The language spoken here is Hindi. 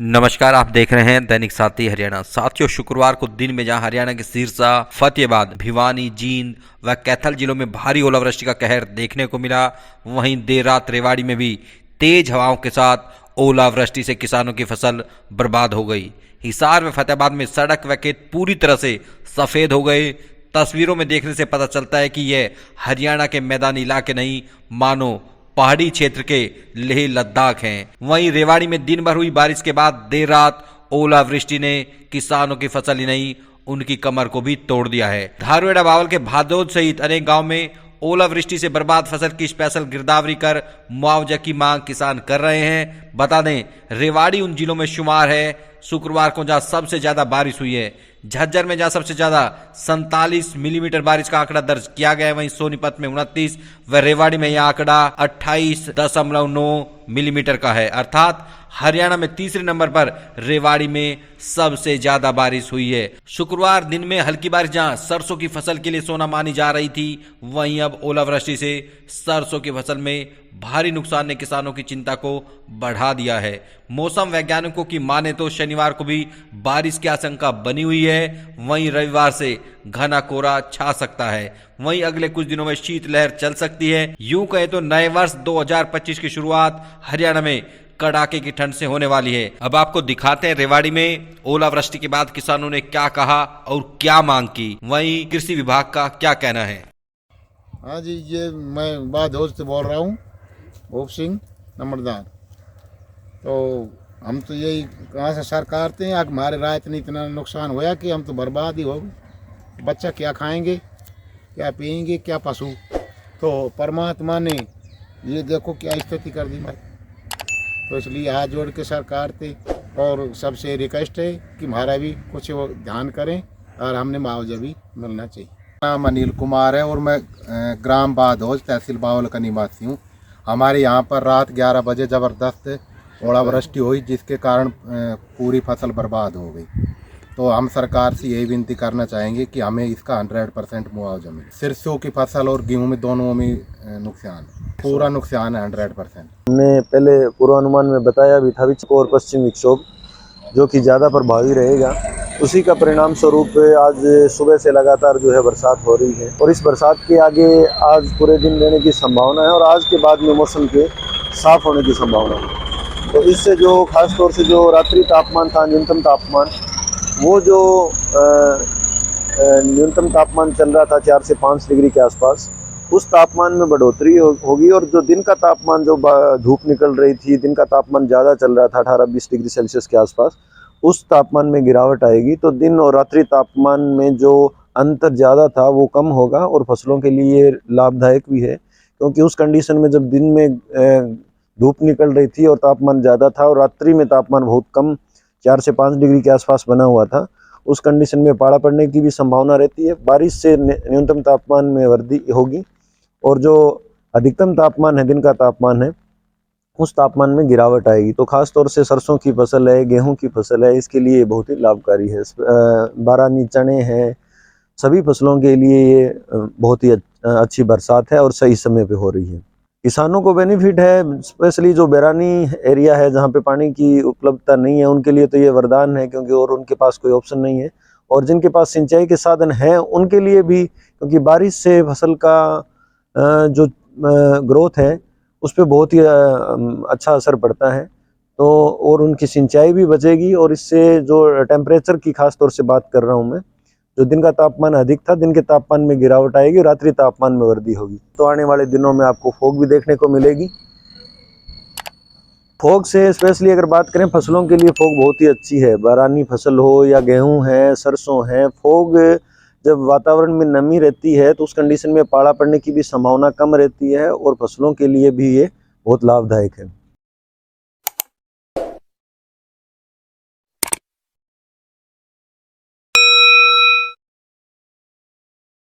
नमस्कार, आप देख रहे हैं दैनिक साथी हरियाणा। साथियों, शुक्रवार को दिन में जहां हरियाणा के सिरसा, फतेहाबाद, भिवानी, जींद व कैथल जिलों में भारी ओलावृष्टि का कहर देखने को मिला, वहीं देर रात रेवाड़ी में भी तेज हवाओं के साथ ओलावृष्टि से किसानों की फसल बर्बाद हो गई। हिसार व फतेहाबाद में सड़क व खेत पूरी तरह से सफेद हो गए। तस्वीरों में देखने से पता चलता है कि यह हरियाणा के मैदानी इलाके नहीं, मानो पहाड़ी क्षेत्र के लेह लद्दाख हैं। वहीं रेवाड़ी में दिन भर हुई बारिश के बाद देर रात ओलावृष्टि ने किसानों की फसल ही नहीं, उनकी कमर को भी तोड़ दिया है। धारवेड़ा, बावल के भादोद सहित अनेक गांव में ओलावृष्टि से बर्बाद फसल की स्पेशल गिरदावरी कर मुआवजा की मांग किसान कर रहे हैं। बता दें, रेवाड़ी उन जिलों में शुमार है शुक्रवार को जहां सबसे ज्यादा बारिश हुई है। झज्जर में जहां सबसे ज्यादा 47 मिलीमीटर बारिश का आंकड़ा दर्ज किया गया है, वहीं सोनीपत में 29 व रेवाड़ी में यह आंकड़ा 28.9 मिलीमीटर का है। अर्थात हरियाणा में तीसरे नंबर पर रेवाड़ी में सबसे ज्यादा बारिश हुई है। शुक्रवार दिन में हल्की बारिश जहां सरसों की फसल के लिए सोना मानी जा रही थी, वहीं अब ओलावृष्टि से सरसों की फसल में भारी नुकसान ने किसानों की चिंता को बढ़ा दिया है। मौसम वैज्ञानिकों की माने तो शनिवार को भी बारिश की आशंका बनी हुई है। वहीं रविवार से घना कोहरा छा सकता है। वहीं अगले कुछ दिनों में शीतलहर चल सकती है। यूं कहें तो नए वर्ष 2025 की शुरुआत हरियाणा में कड़ाके की ठंड से होने वाली है। अब आपको दिखाते हैं रेवाड़ी में ओलावृष्टि के बाद किसानों ने क्या कहा और क्या मांग की। वहीं कृषि विभाग का क्या कहना है। हाँ जी, ये मैं बादोद से बोल रहा हूँ, भूप सिंह नंबरदार। तो हम तो यही कहाँ से सरकार थे, हमारे रात ने इतना नुकसान होया कि हम तो बर्बाद ही हो गए। बच्चा क्या खाएंगे, क्या पिएंगे, क्या पशु। तो परमात्मा ने ये देखो क्या स्थिति कर दी भाई। तो इसलिए हाथ जोड़ के सरकार थे और सबसे रिक्वेस्ट है कि हमारा भी कुछ वो ध्यान करें और हमने मुआवजा भी मिलना चाहिए। नाम अनिल कुमार है और मैं ग्राम बादोज, तहसील बावल का निवासी हूँ। हमारे यहाँ पर रात 11 बजे ज़बरदस्त ओलावृष्टि हुई, जिसके कारण पूरी फसल बर्बाद हो गई। तो हम सरकार से यही विनती करना चाहेंगे कि हमें इसका 100% मुआवजा मिले। सरसों की फसल और गेहूं में दोनों में नुकसान, पूरा नुकसान है 100%। हमने पहले पूर्वानुमान में बताया भी था विक्षोभ और पश्चिम विक्षोभ जो कि ज़्यादा प्रभावी रहेगा, उसी का परिणाम स्वरूप आज सुबह से लगातार जो है बरसात हो रही है और इस बरसात के आगे आज पूरे दिन रहने की संभावना है और आज के बाद में मौसम के साफ होने की संभावना है। तो इससे जो खास तौर से जो रात्रि तापमान था, न्यूनतम तापमान, वो जो न्यूनतम तापमान चल रहा था 4 से 5 डिग्री के आसपास, उस तापमान में बढ़ोतरी होगी और जो दिन का तापमान, जो धूप निकल रही थी, दिन का तापमान ज़्यादा चल रहा था 18-20 डिग्री सेल्सियस के आसपास, उस तापमान में गिरावट आएगी। तो दिन और रात्रि तापमान में जो अंतर ज़्यादा था वो कम होगा और फसलों के लिए लाभदायक भी है, क्योंकि उस कंडीशन में जब दिन में धूप निकल रही थी और तापमान ज़्यादा था और रात्रि में तापमान बहुत कम 4 से 5 डिग्री के आसपास बना हुआ था, उस कंडीशन में पाला पड़ने की भी संभावना रहती है। बारिश से न्यूनतम तापमान में वृद्धि होगी और जो अधिकतम तापमान है, दिन का तापमान है, उस तापमान में गिरावट आएगी। तो खास तौर से सरसों की फसल है, गेहूं की फसल है, इसके लिए बहुत ही लाभकारी है। बारानी, चने हैं, सभी फसलों के लिए ये बहुत ही अच्छी बरसात है और सही समय पे हो रही है। किसानों को बेनिफिट है, स्पेशली जो बैरानी एरिया है जहाँ पे पानी की उपलब्धता नहीं है, उनके लिए तो ये वरदान है, क्योंकि और उनके पास कोई ऑप्शन नहीं है। और जिनके पास सिंचाई के साधन हैं उनके लिए भी, क्योंकि बारिश से फसल का जो ग्रोथ है उस पर बहुत ही अच्छा असर पड़ता है। तो और उनकी सिंचाई भी बचेगी और इससे जो टेम्परेचर की खास तौर से बात कर रहा हूँ मैं, जो दिन का तापमान अधिक था, दिन के तापमान में गिरावट आएगी, रात्रि तापमान में वृद्धि होगी। तो आने वाले दिनों में आपको फॉग भी देखने को मिलेगी। फॉग से स्पेशली अगर बात करें, फसलों के लिए फॉग बहुत ही अच्छी है। बारानी फसल हो या गेहूं है, सरसों है, फॉग जब वातावरण में नमी रहती है तो उस कंडीशन में पाला पड़ने की भी संभावना कम रहती है और फसलों के लिए भी ये बहुत लाभदायक है।